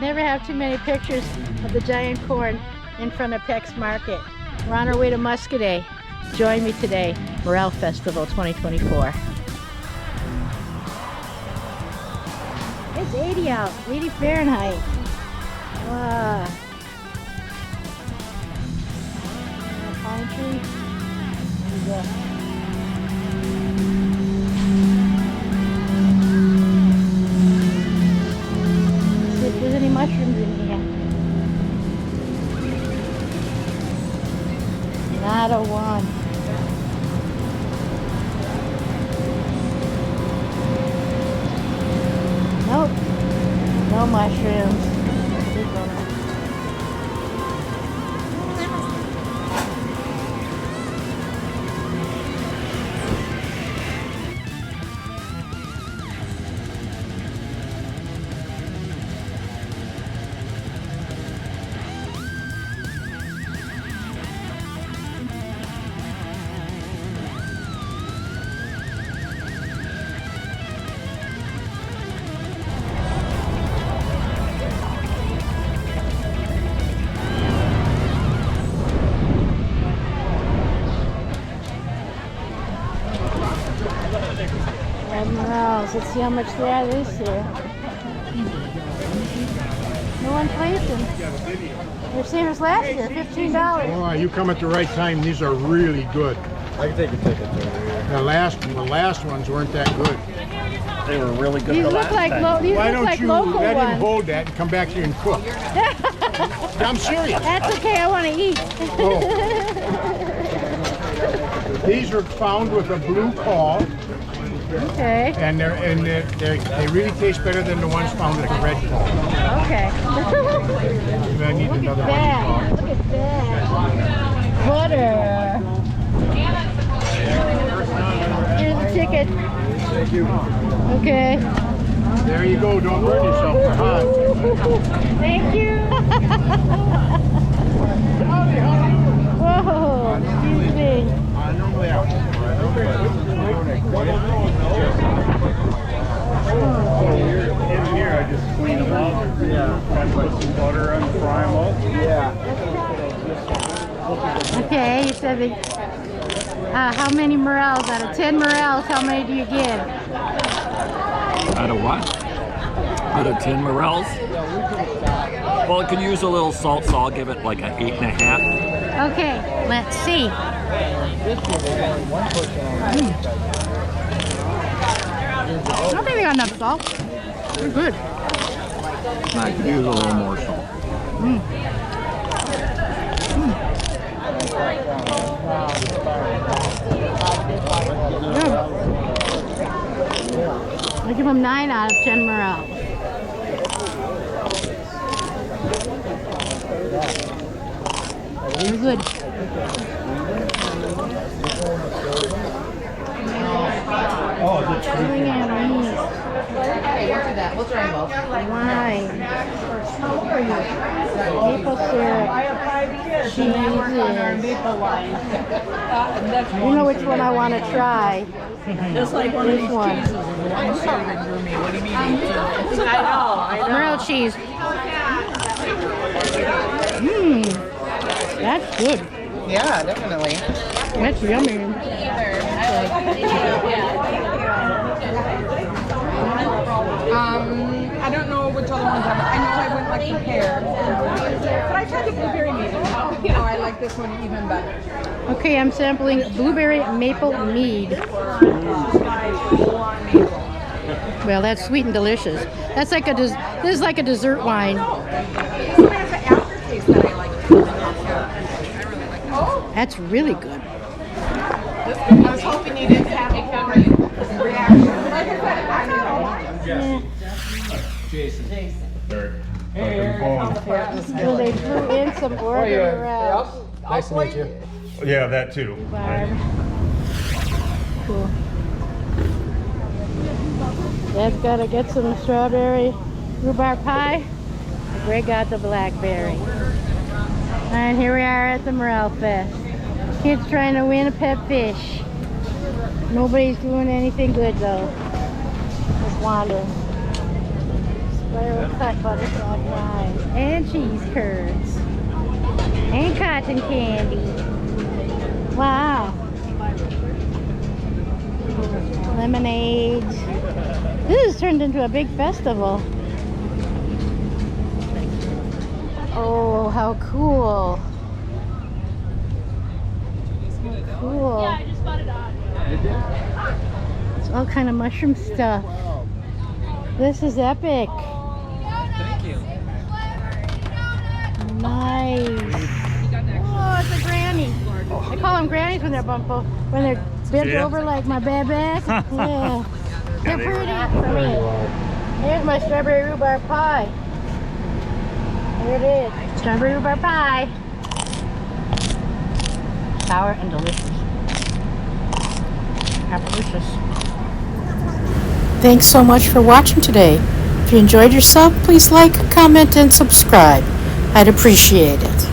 never have too many pictures of the giant corn in front of Peck's Market. We're on our way to Muscoda. Join me today, Morel Festival 2024. It's 80 out, 80 Fahrenheit. Wow. Pine tree. There you go. See if there's any mushrooms in here. Not a one. Nope. No mushrooms. Morels. Let's see how much they are this year. No inflation. They're same as last year, $15. Oh, you come at the right time. These are really good. I can take a ticket. The last ones weren't that good. They were really good. These look like Why don't you local let him ones. hold that and come back here and cook? I'm serious. That's okay. I want to eat. Oh. These are found with a blue caul. Okay. And they really taste better than the ones found with the red caul. Okay. I need Look another at that. Look at that. Butter. Here's the ticket. Thank you. Okay. There you go. Don't burn yourself. They're hot. Thank you. Whoa. Excuse me. Normally out. In here, I just clean them up. Yeah. I put some butter on, fry them up. Yeah. Okay, you said that, how many morels? Out of 10 morels, how many do you give? Out of what? Out of 10 morels? Well, it could use a little salt, so I'll give it like an 8.5. Okay, let's see. I don't think they got enough salt. They're good. I could use a little more salt. I give them 9 out of 10 morels. They're good. Oh, is it Bring in mead. We'll try them both. Wine. Maple syrup. Cheese. You know which one I want to try. Just like one of these one. cheeses. One serving for me. What do you mean? I know. Morel cheese. Mmm. That's good. Yeah, definitely. That's yummy. I don't know which other ones I know I went like the pear. But I tried the blueberry mead. Oh, I like this one even better. Okay, I'm sampling blueberry maple mead. Well, that's sweet and delicious. That's like this is like a dessert wine. This one has an aftertaste that I like. That's really good. I was hoping you didn't have a reaction. Like I said, I know. Jason. So they threw in some Oregon morels. Nice to meet you. Yeah, that too. Barb. Cool. Dad's got to get some strawberry rhubarb pie. Greg got the blackberry. And here we are at the Morel Fest. Kids trying to win a pet fish. Nobody's doing anything good though. Just wandering. Where we cut butterfly pies and cheese curds and cotton candy. Wow. Lemonade. This has turned into a big festival. Oh, how cool. How cool. It's all kind of mushroom stuff. This is epic. Thank you. Nice. Oh, it's a granny. I call them grannies when they're bent over like my bad back. Yeah. They're pretty for me. Here's my strawberry rhubarb pie. Here it is. Strawberry rhubarb pie. Sour and delicious. Delicious. Thanks so much for watching today. If you enjoyed yourself, please like, comment, and subscribe. I'd appreciate it.